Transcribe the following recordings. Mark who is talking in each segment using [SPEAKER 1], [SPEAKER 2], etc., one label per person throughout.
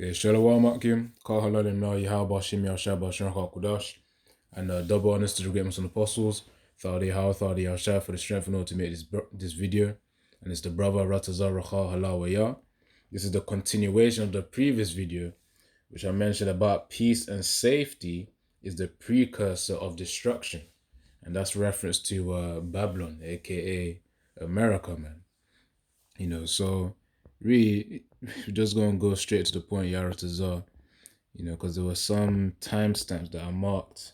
[SPEAKER 1] Okay, Shalom Akim, Kal Halal Mel Yahaba Shim Yashaba Shanha Kudash, and double honors to the great Muslim apostles, Thadi How, Thadi Yashab for the strength and all to make this video, and it's the brother Ratazar Raha Halawaya. This is the continuation of the previous video, which I mentioned about peace and safety is the precursor of destruction, and that's reference to Babylon, aka America, man. So really, we're just gonna go straight to the point, Yaratazar. Because there were some timestamps that are marked,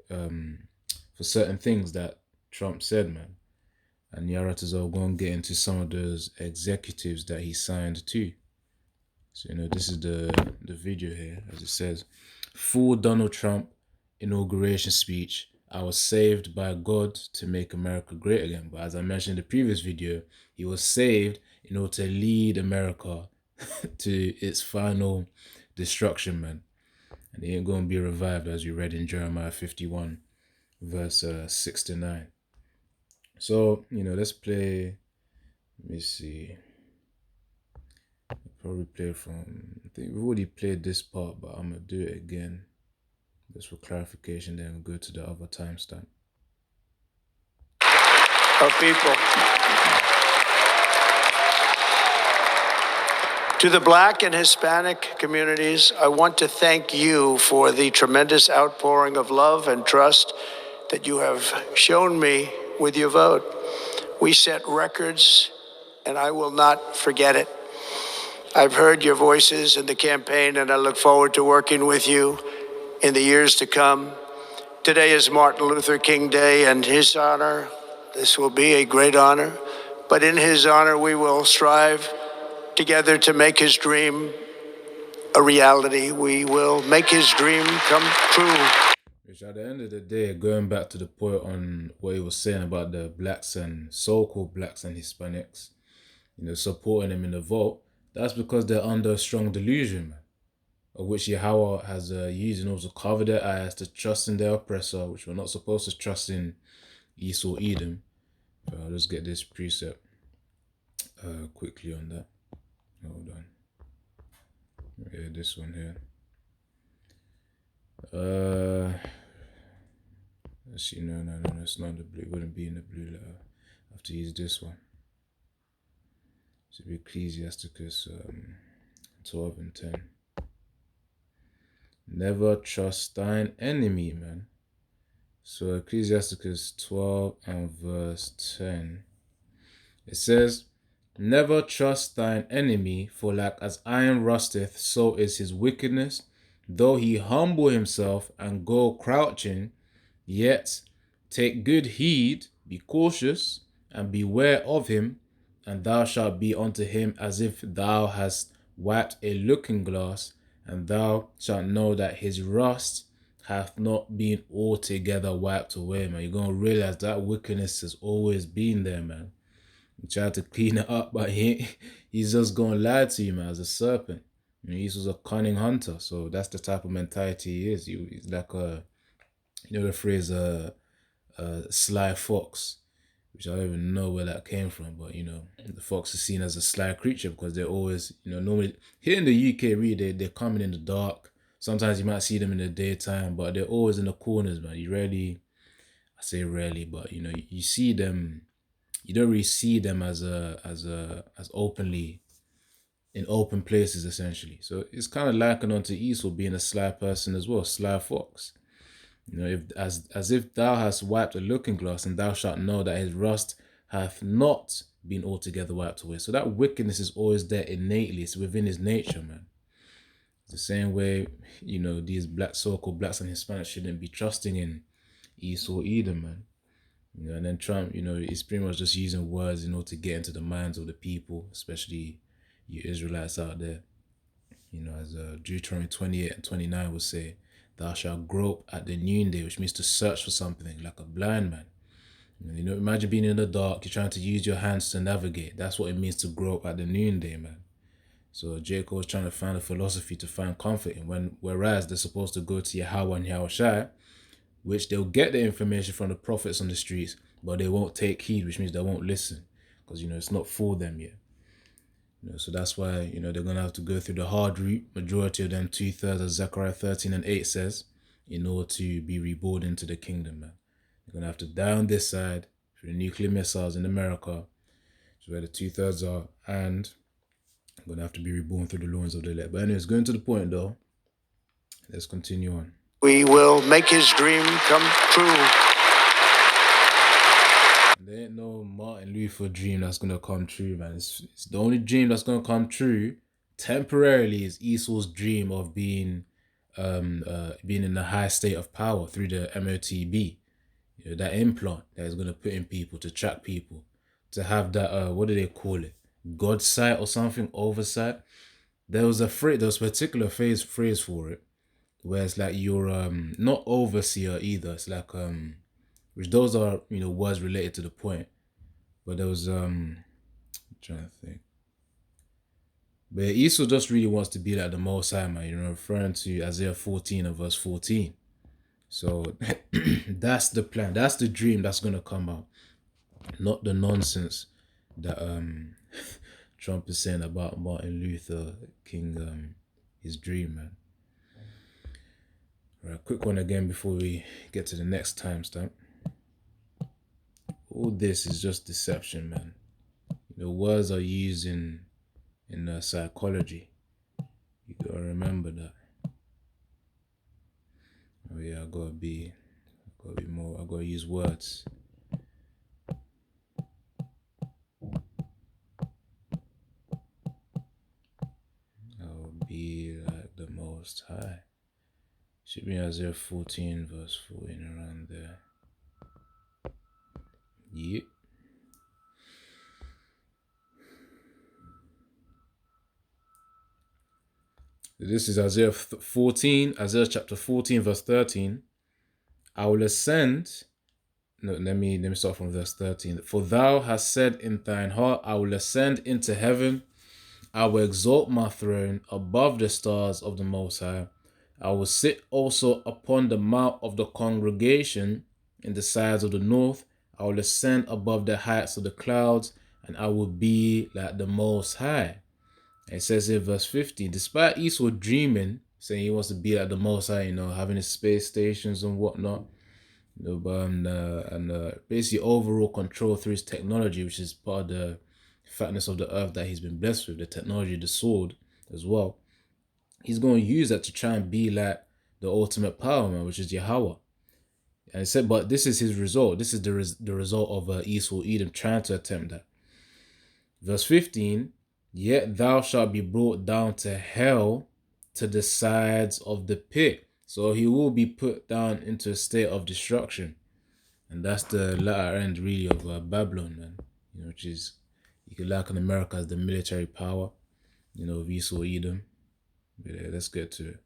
[SPEAKER 1] for certain things that Trump said, man. And Yaratazar going to get into some of those executives that he signed too. So, this is the video here, as it says, full Donald Trump inauguration speech. I was saved by God to make America great again. But as I mentioned in the previous video, he was saved in order to lead America to its final destruction, man. And he ain't going to be revived, as we read in Jeremiah 51, verse 6 to 9. So, let's play. Let me see. I'll probably play from, I think we've already played this part, but I'm going to do it again. Just for clarification, then we'll go to the other timestamp.
[SPEAKER 2] Of people. To the Black and Hispanic communities, I want to thank you for the tremendous outpouring of love and trust that you have shown me with your vote. We set records, and I will not forget it. I've heard your voices in the campaign, and I look forward to working with you in the years to come. Today is Martin Luther King Day, and his honor, this will be a great honor, but in his honor, we will strive together to make his dream a reality. We will make his dream come true.
[SPEAKER 1] Which at the end of the day, going back to the point on what he was saying about the blacks and so-called blacks and Hispanics, supporting them in the vote, that's because they're under a strong delusion, man, of which Yahweh has used in order to cover their eyes to trust in their oppressor, which we're not supposed to trust in Esau, Edom. I'll just get this precept quickly on that. Hold on. Yeah, this one here. Let's see. No, it's not the blue. It wouldn't be in the blue letter. I have to use this one. It's Ecclesiasticus 12 and 10. Never trust thine enemy, man. So Ecclesiasticus 12 and verse 10. It says, never trust thine enemy, for like as iron rusteth, so is his wickedness. Though he humble himself and go crouching, yet take good heed, be cautious, and beware of him, and thou shalt be unto him as if thou hast wiped a looking glass, and thou shalt know that his rust hath not been altogether wiped away, man. You're going to realize that wickedness has always been there, man. He tried to clean it up, but he's just going to lie to you, man, as a serpent. He was a cunning hunter, so that's the type of mentality he is. He's like the phrase, sly fox, which I don't even know where that came from, but the fox is seen as a sly creature because they're always, normally here in the UK, really, they're coming in the dark. Sometimes you might see them in the daytime, but they're always in the corners, man. I say rarely, but you see them. You don't really see them as openly in open places, essentially. So it's kind of likened onto Esau being a sly person as well, sly fox. If as if thou hast wiped a looking glass, and thou shalt know that his rust hath not been altogether wiped away. So that wickedness is always there innately. It's within his nature, man. It's the same way, these so-called blacks and Hispanics shouldn't be trusting in Esau either, man. And then Trump, is pretty much just using words in order to get into the minds of the people, especially you Israelites out there. As Deuteronomy 28 and 29 would say, thou shalt grope at the noonday, which means to search for something like a blind man. Imagine being in the dark, you're trying to use your hands to navigate. That's what it means to grope at the noonday, man. So Jacob was trying to find a philosophy to find comfort in, whereas they're supposed to go to Yahweh and Yahushai, which they'll get the information from the prophets on the streets, but they won't take heed, which means they won't listen, because it's not for them yet. So that's why, they're going to have to go through the hard route, majority of them 2/3, as Zechariah 13 and 8 says, in order to be reborn into the kingdom, man. They're going to have to die on this side for the nuclear missiles in America, which is where the 2/3 are, and I'm going to have to be reborn through the loins of the elect. But anyways, going to the point though, let's continue on.
[SPEAKER 2] We will make his dream come true.
[SPEAKER 1] There ain't no Martin Luther dream that's gonna come true, man. It's the only dream that's gonna come true temporarily is Esau's dream of being in a high state of power through the MOTB. That implant that is gonna put in people to track people, to have that what do they call it? God sight or something, oversight. There was a particular phrase for it, where it's like you're not overseer either. It's like which those are words related to the point. But there was I'm trying to think. But Esau just really wants to be like the Most High, man. Referring to Isaiah 14 and verse 14. So that's the plan. That's the dream that's gonna come out, not the nonsense that Trump is saying about Martin Luther King, his dream, man. All right, quick one again before we get to the next timestamp. All this is just deception, man. Words are used in psychology. You gotta remember that. Oh yeah, I gotta be more. I gotta use words. I'll be like the Most High. Should be Isaiah 14 verse 14 around there. Yep. This is Isaiah chapter 14, verse 13. I will ascend. No, let me start from verse 13. For thou hast said in thine heart, I will ascend into heaven. I will exalt my throne above the stars of the Most High. I will sit also upon the mount of the congregation in the sides of the north. I will ascend above the heights of the clouds, and I will be like the Most High. It says in verse 15, despite Esau dreaming, saying he wants to be like the Most High, having his space stations and whatnot, basically overall control through his technology, which is part of the fatness of the earth that he's been blessed with, the technology, the sword as well. He's going to use that to try and be like the ultimate power, man, which is Yahweh. And it said, but this is his result. This is the result of Esau, Edom trying to attempt that. Verse 15, yet thou shalt be brought down to hell, to the sides of the pit. So he will be put down into a state of destruction. And that's the latter end, really, of Babylon, man. Which is, you could liken America as the military power, of Esau, Edom. But yeah, let's get to it.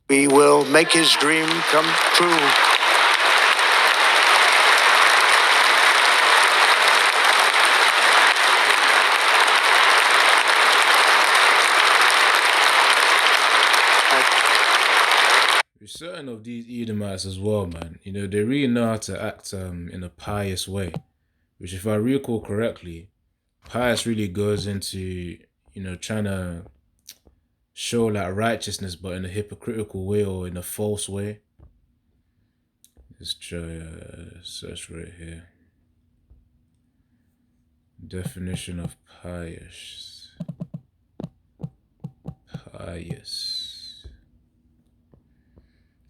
[SPEAKER 2] We will make his dream come true.
[SPEAKER 1] There's certain of these Edomites as well, man. They really know how to act in a pious way. Which, if I recall correctly, pious really goes into, trying to show like righteousness, but in a hypocritical way or in a false way. Let's try search right here. Definition of pious.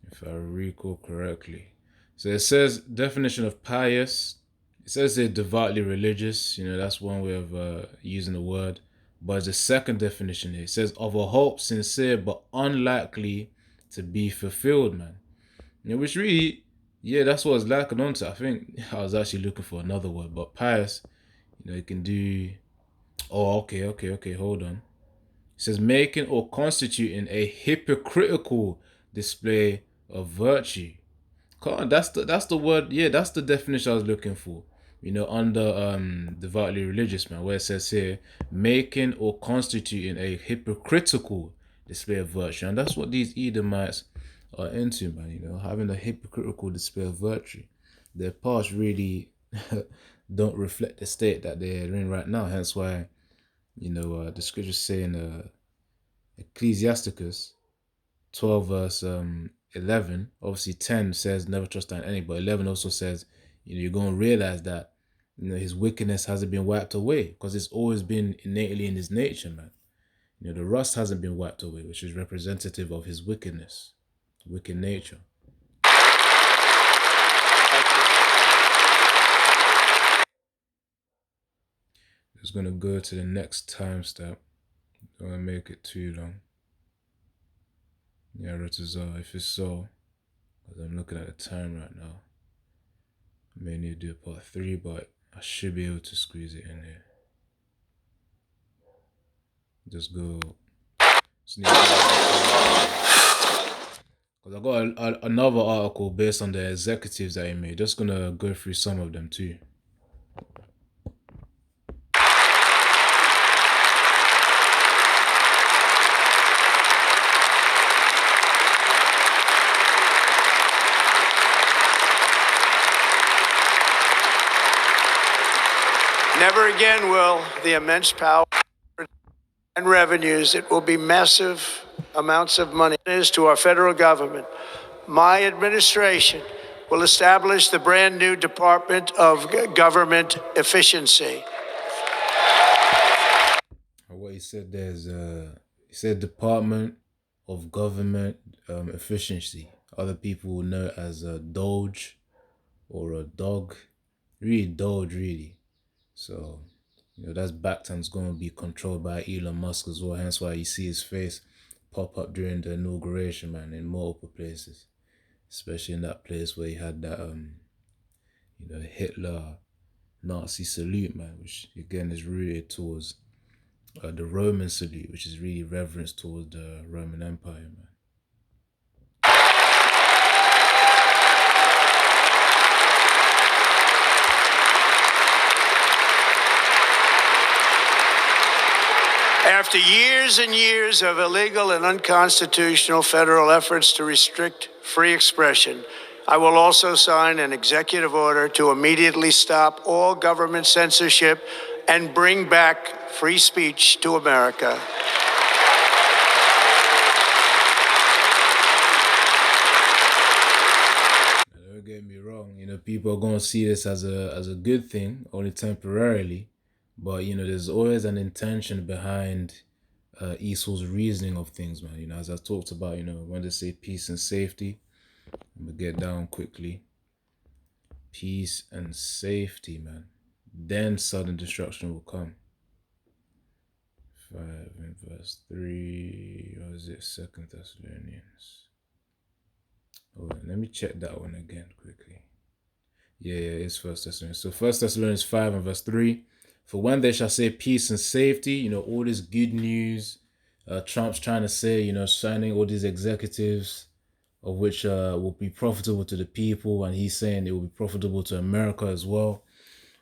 [SPEAKER 1] If I recall correctly. So it says definition of pious. It says they're devoutly religious. That's one way of using the word. But the second definition here, it says of a hope sincere but unlikely to be fulfilled, man. Which really, yeah, that's what I was lacking onto. I think I was actually looking for another word, but pious, it can do. Oh, okay, hold on. It says making or constituting a hypocritical display of virtue. Come on, that's the word. Yeah, that's the definition I was looking for. Under devoutly religious, man, where it says here making or constituting a hypocritical display of virtue, and that's what these Edomites are into, man. Having a hypocritical display of virtue. Their past really don't reflect the state that they're in right now. Hence why The scriptures say in Ecclesiasticus 12 verse 11, obviously 10 says never trust in any, but 11 also says, you're going to realize that, his wickedness hasn't been wiped away because it's always been innately in his nature, man. The rust hasn't been wiped away, which is representative of his wickedness, wicked nature. Just going to go to the next time step. Don't want to make it too long. Yeah, if it's so, because I'm looking at the time right now. I may need to do part 3, but I should be able to squeeze it in here. Just go. Because I got another article based on the executives that he made. Just gonna go through some of them too.
[SPEAKER 2] Never again will the immense power and revenues, it will be massive amounts of money, is to our federal government. My administration will establish the brand new Department of Government Efficiency.
[SPEAKER 1] What he said there is, he said Department of Government Efficiency. Other people will know it as a Doge or a dog. Really, Doge, really. So, that's backed and it's going to be controlled by Elon Musk as well. Hence why you see his face pop up during the inauguration, man, in multiple places. Especially in that place where he had that, Hitler Nazi salute, man, which again is rooted towards the Roman salute, which is really reverence towards the Roman Empire, man.
[SPEAKER 2] After years and years of illegal and unconstitutional federal efforts to restrict free expression, I will also sign an executive order to immediately stop all government censorship and bring back free speech to America.
[SPEAKER 1] Don't get me wrong, people are gonna see this as a good thing, only temporarily. But there's always an intention behind Esau's reasoning of things, man. As I talked about, when they say peace and safety, I'm gonna get down quickly. Peace and safety, man. Then sudden destruction will come. 5 and verse 3, or is it 2 Thessalonians? Hold on, let me check that one again quickly. Yeah, it's 1 Thessalonians. So 1 Thessalonians 5 and verse 3. For when they shall say peace and safety, all this good news, Trump's trying to say, signing all these executives, of which will be profitable to the people, and he's saying it will be profitable to America as well.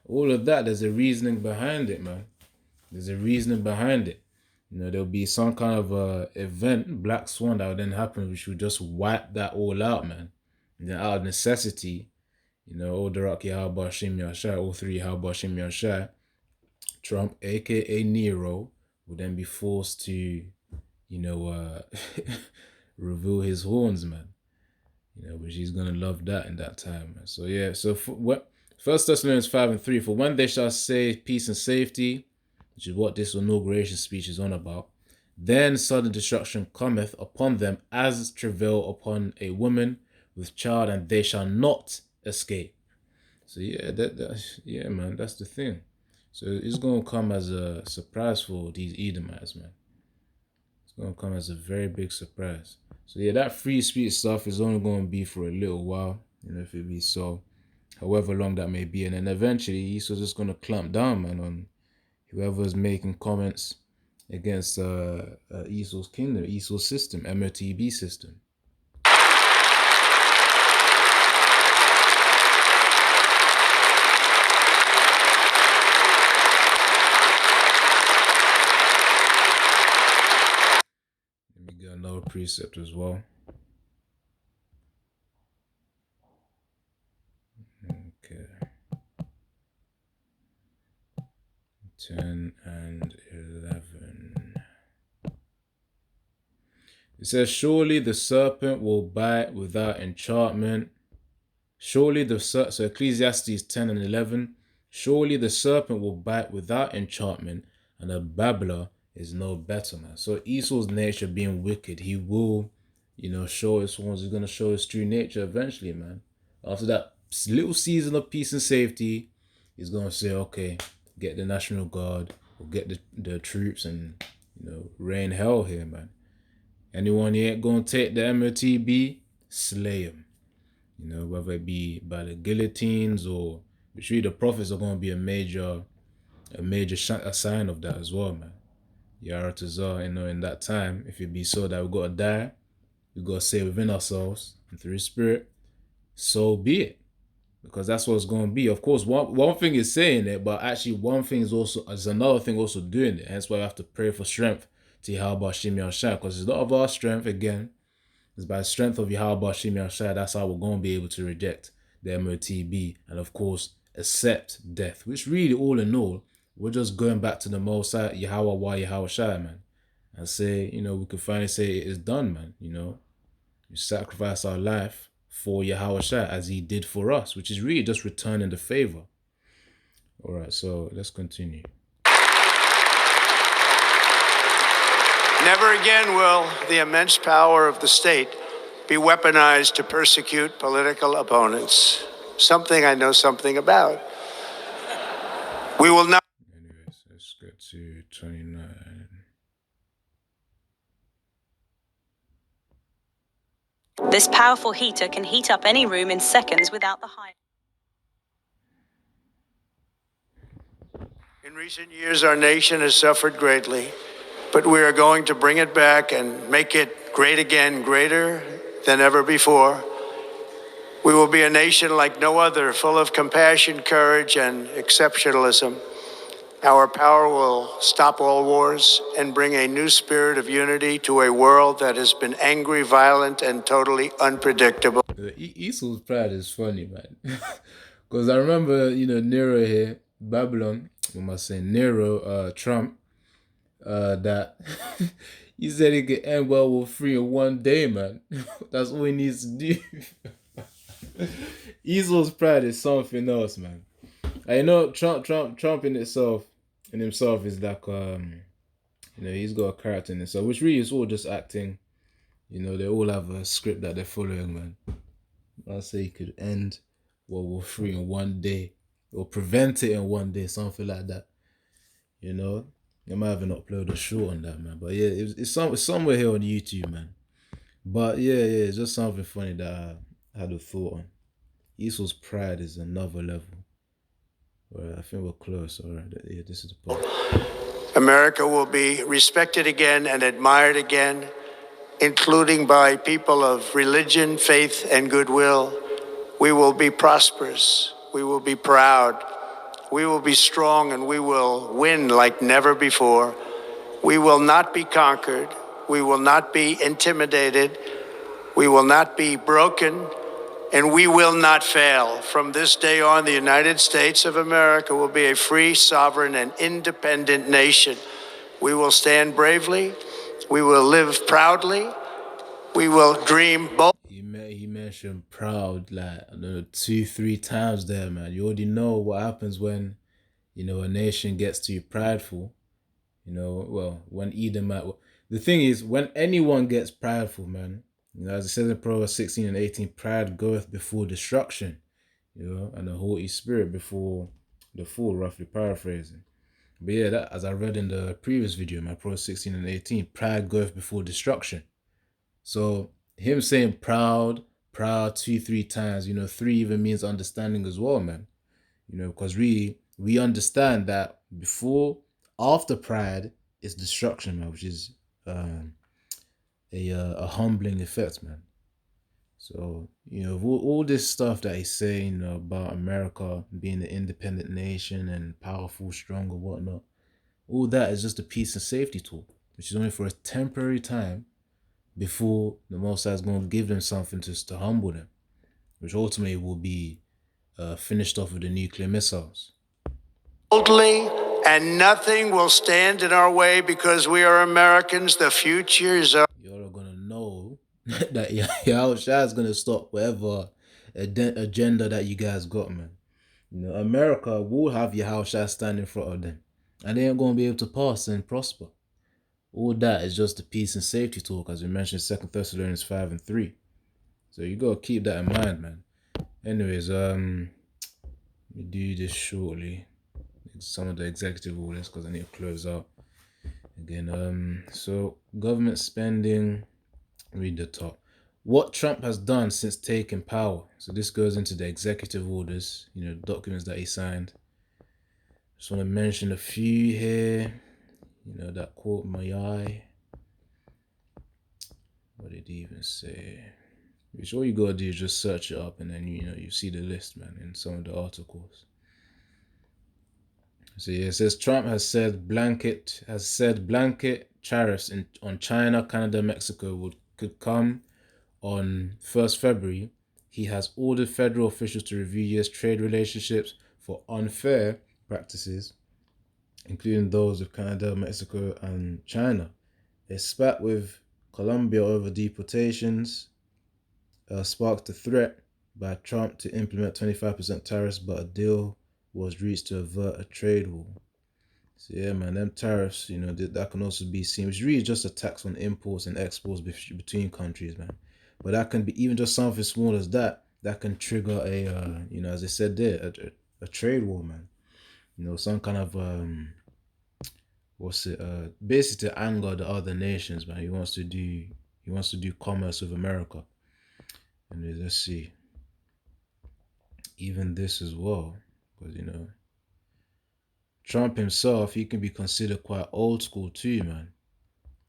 [SPEAKER 1] All of that, there's a reasoning behind it, man. There's a reasoning behind it. There'll be some kind of event, Black Swan, that will then happen, which will just wipe that all out, man. And then out of necessity, Odarak Yahaba Shim Yashai, all three Yahaba Shim Yashai, Trump, aka Nero, will then be forced to, reveal his horns, man. Which he's gonna love that in that time, man. So yeah, so what 1 Thessalonians 5 and 3, for when they shall say peace and safety, which is what this inauguration speech is on about, then sudden destruction cometh upon them as travail upon a woman with child, and they shall not escape. So yeah, yeah, man, that's the thing. So it's gonna come as a surprise for these Edomites, man. It's gonna come as a very big surprise. So yeah, that free speech stuff is only gonna be for a little while, if it be so, however long that may be, and then eventually he's just gonna clamp down, man, on whoever's making comments against Esau's kingdom, Esau's system, MOTB system. Let me get another precept as well. Okay. 10 and 11. It says, surely the serpent will bite without enchantment. Surely the serpent, so Ecclesiastes 10 and 11, surely the serpent will bite without enchantment, and a babbler is no better, man. So Esau's nature being wicked, he will, show his ones. He's going to show his true nature eventually, man. After that little season of peace and safety, he's going to say, okay, get the National Guard, or get the troops and, rain hell here, man. Anyone he ain't going to take the MOTB, slay him. Whether it be by the guillotines or which really the prophets are going to be a major sign of that as well, man. Yaratazar, in that time, if it be so that we got to die, we got to say within ourselves and through His Spirit, so be it. Because that's what it's going to be. Of course, one thing is saying it, but actually one thing is another thing also doing it. Hence why we have to pray for strength to Yahweh Shimi Shai, because it's not of our strength again. It's by the strength of Yahweh Shimi Shai. That's how we're going to be able to reject the MOTB and, of course, accept death. Which really, all in all, we're just going back to the Most High, Yahweh Shai, man. And say, we could finally say it is done, man. We sacrifice our life for Yahweh Shai as He did for us, which is really just returning the favor. All right, so let's continue.
[SPEAKER 2] Never again will the immense power of the state be weaponized to persecute political opponents. Something I know something about. We will not.
[SPEAKER 1] Anyways, let's get to 29.
[SPEAKER 3] This powerful heater can heat up any room in seconds without the high.
[SPEAKER 2] In recent years, our nation has suffered greatly, but we are going to bring it back and make it great again, greater than ever before. We will be a nation like no other, full of compassion, courage, and exceptionalism. Our power will stop all wars and bring a new spirit of unity to a world that has been angry, violent, and totally unpredictable.
[SPEAKER 1] Esau's pride is funny, man. Because I remember, Nero here, Babylon, what am I saying? Nero, Trump, that he said he could end World War III in one day, man. That's all he needs to do. Esau's pride is something else, man. I know Trump in himself is like he's got a character in himself, which really is all just acting. They all have a script that they're following, man. I say he could end World War III in one day, or prevent it in one day, something like that. They might have not upload a short on that, man. But yeah, it's somewhere here on YouTube, man. But yeah, it's just something funny that I had a thought on. Esau's pride is another level. All right, I think we're close. All right, yeah, this is the part.
[SPEAKER 2] America will be respected again and admired again, including by people of religion, faith, and goodwill. We will be prosperous. We will be proud. We will be strong, and we will win like never before. We will not be conquered. We will not be intimidated. We will not be broken, and we will not fail. From this day on, the United States of America will be a free, sovereign, and independent nation. We will stand bravely. We will live proudly. We will dream boldly.
[SPEAKER 1] He mentioned proud like, I don't know, 2-3 times there, man. You already know what happens when, a nation gets too prideful. Well, when the thing is, when anyone gets prideful, man, as it says in Proverbs 16 and 18, pride goeth before destruction, and a haughty spirit before the fall, roughly paraphrasing. But yeah, that, as I read in the previous video, my Proverbs 16 and 18, pride goeth before destruction. So him saying proud 2-3 times, 3 even means understanding as well, man. Because we understand that after pride is destruction, man, which is a humbling effect, man. So, all this stuff that he's saying about America being an independent nation and powerful, strong, or whatnot, all that is just a peace and safety tool, which is only for a temporary time before the Most High is going to give them something to humble them, which ultimately will be finished off with the nuclear missiles.
[SPEAKER 2] Boldly, and nothing will stand in our way because we are Americans. The future is ours.
[SPEAKER 1] Y'all are going to that Yahushua is gonna stop whatever agenda that you guys got, man. You know, America will have Yahushua stand in front of them, and they ain't gonna be able to pass and prosper. All that is just the peace and safety talk, as we mentioned, 2 Thessalonians 5:3. So you gotta keep that in mind, man. Anyways, we do this shortly. Some of the executive orders because I need to close out again. So government spending. Read the top. What Trump has done since taking power. So this goes into the executive orders, you know, documents that he signed. Just want to mention a few here. You know, that caught my eye. What did he even say? Which all you gotta do is just search it up and then you see the list, man, in some of the articles. So yeah, it says Trump has said blanket tariffs on China, Canada, Mexico could come on 1st February. He has ordered federal officials to review U.S. trade relationships for unfair practices, including those with Canada, Mexico, and China. A spat with Colombia over deportations sparked a threat by Trump to implement 25% tariffs, but a deal was reached to avert a trade war. So yeah, man, them tariffs, that can also be seen. It's really just a tax on imports and exports between countries, man. But that can be even just something small as that. That can trigger as I said there, a trade war, man. Some kind of basically to anger the other nations, man. He wants to do commerce with America. And let's see, even this as well, because Trump himself, he can be considered quite old school too, man.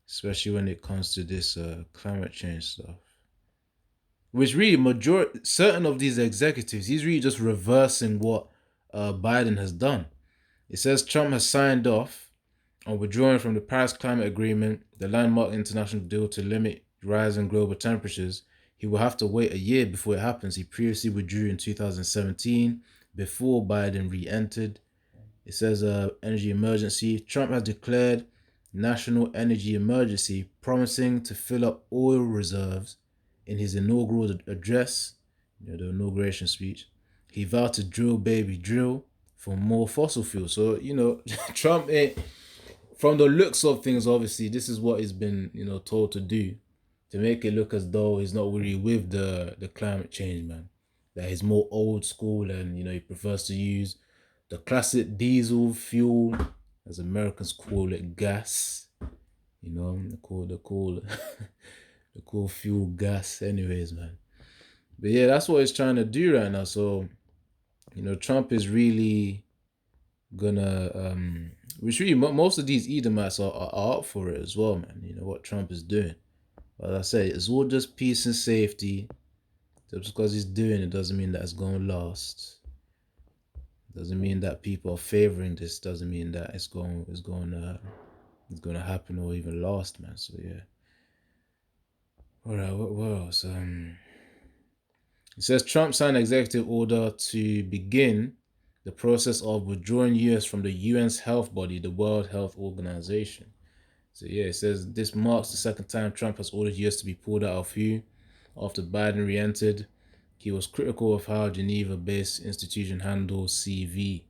[SPEAKER 1] Especially when it comes to this climate change stuff. Which really, certain of these executives, he's really just reversing what Biden has done. It says Trump has signed off on withdrawing from the Paris Climate Agreement, the landmark international deal to limit rising global temperatures. He will have to wait a year before it happens. He previously withdrew in 2017 before Biden re-entered. It says energy emergency. Trump has declared national energy emergency, promising to fill up oil reserves. In his inaugural address, the inauguration speech, he vowed to drill, baby, drill for more fossil fuels. So, Trump, from the looks of things, obviously, this is what he's been, told to do to make it look as though he's not really with the climate change, man. That he's more old school and, he prefers to use the classic diesel fuel, as Americans call it, gas. They call the cool fuel gas anyways, man. But yeah, that's what he's trying to do right now. So, Trump is really gonna which really most of these Edomites are up for it as well, man. What Trump is doing. But like I say, it's all just peace and safety. Just because he's doing it doesn't mean that it's gonna last. Doesn't mean that people are favoring this. Doesn't mean that it's gonna happen or even last, man. So yeah. Alright, what else? It says Trump signed an executive order to begin the process of withdrawing US from the UN's health body, the World Health Organization. So yeah, it says this marks the second time Trump has ordered US to be pulled out of WHO after Biden re-entered. He was critical of how Geneva-based institution handles CV-19.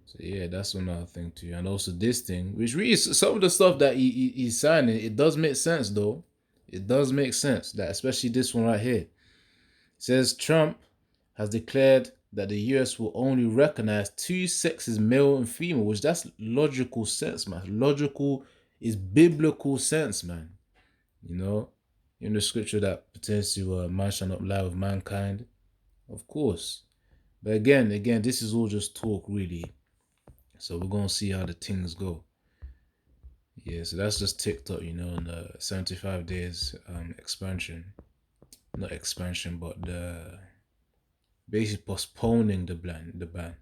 [SPEAKER 1] So yeah, that's another thing too. And also this thing, which really some of the stuff that he's signing, it does make sense though. It does make sense, that especially this one right here. It says Trump has declared that the US will only recognize two sexes, male and female, which that's logical sense, man. Logical is biblical sense, man. In the scripture that pertains to man shall not lie with mankind, of course. But again, this is all just talk, really. So we're gonna see how the things go. Yeah, so that's just TikTok, and the 75 days expansion. Not expansion, but the basically postponing the ban.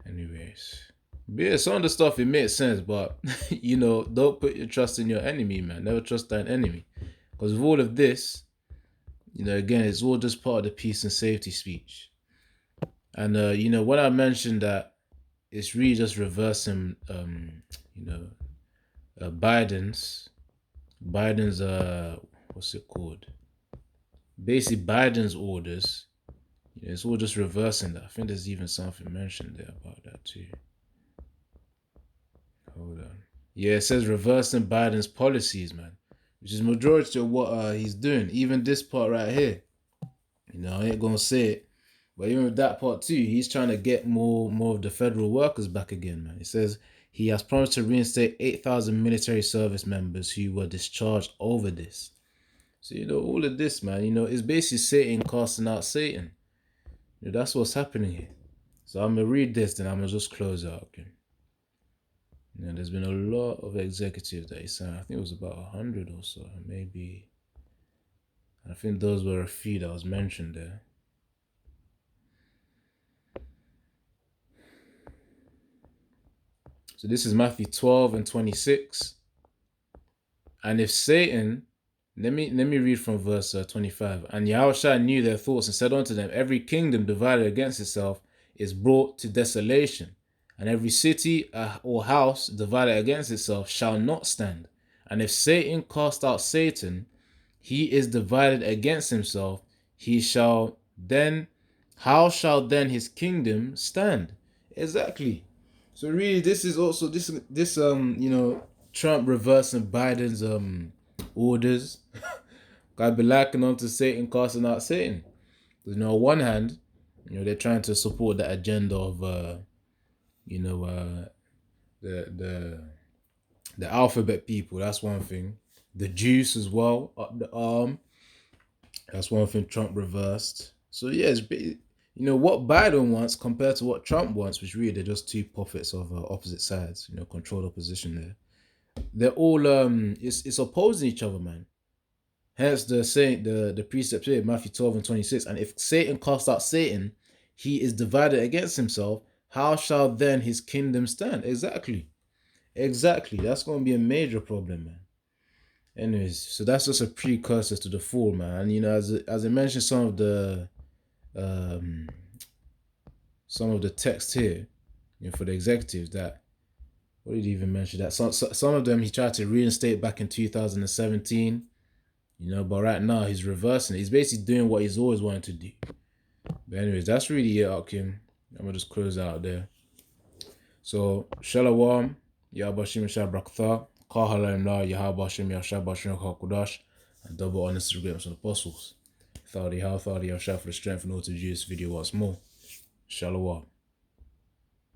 [SPEAKER 1] Anyways. But yeah, some of the stuff it makes sense, but don't put your trust in your enemy, man. Never trust thine enemy. Because with all of this, again, it's all just part of the peace and safety speech. And when I mentioned that it's really just reversing Biden's Biden's what's it called? Basically Biden's orders. Yeah, it's all just reversing that. I think there's even something mentioned there about that too. Hold on. Yeah, it says reversing Biden's policies, man, which is majority of what he's doing. Even this part right here. You know, I ain't gonna say it, but even with that part too, he's trying to get more of the federal workers back again, man. It says he has promised to reinstate 8,000 military service members who were discharged over this. So, you know, all of this, man, you know, it's basically Satan casting out Satan. You know, that's what's happening here. So I'm going to read this, then I'm going to just close out, okay? You know, there's been a lot of executives that he signed. I think it was about 100 or so, maybe. I think those were a few that was mentioned there. So this is Matthew 12 and 26. And if Satan, let me read from verse 25. And Yahushua knew their thoughts and said unto them, every kingdom divided against itself is brought to desolation, and every city or house divided against itself shall not stand. And if Satan cast out Satan, he is divided against himself. How shall then his kingdom stand? Exactly. So really, this is also this you know, Trump reversing Biden's orders. Gotta be lacking onto Satan, casting out Satan. You know, on one hand, you know, they're trying to support the agenda of you know, the alphabet people. That's one thing. The Jews as well, up the arm. That's one thing Trump reversed. So yeah, you know what Biden wants compared to what Trump wants, which really they're just two puppets of opposite sides. You know, controlled opposition there. They're all it's opposing each other, man. Hence the saying, the precept here, Matthew 12 and 26. And if Satan cast out Satan, he is divided against himself. How shall then his kingdom stand? Exactly. That's going to be a major problem, man. Anyways, so that's just a precursor to the fall, man. And you know, as I mentioned, um some of the text here, you know, for the executives, that what did he even mention? That some of them he tried to reinstate back in 2017, you know, but right now he's reversing it. He's basically doing what he's always wanted to do. But anyways, that's really it, Akim. I'm gonna just close out there. So Shalom, Yabashim Shabrakta, Kahalamla, Yahabashim Yashabashim Hakudash, and double honest regrets and apostles. Thought Yahshua for the strength and all to do this video once more. Shalom.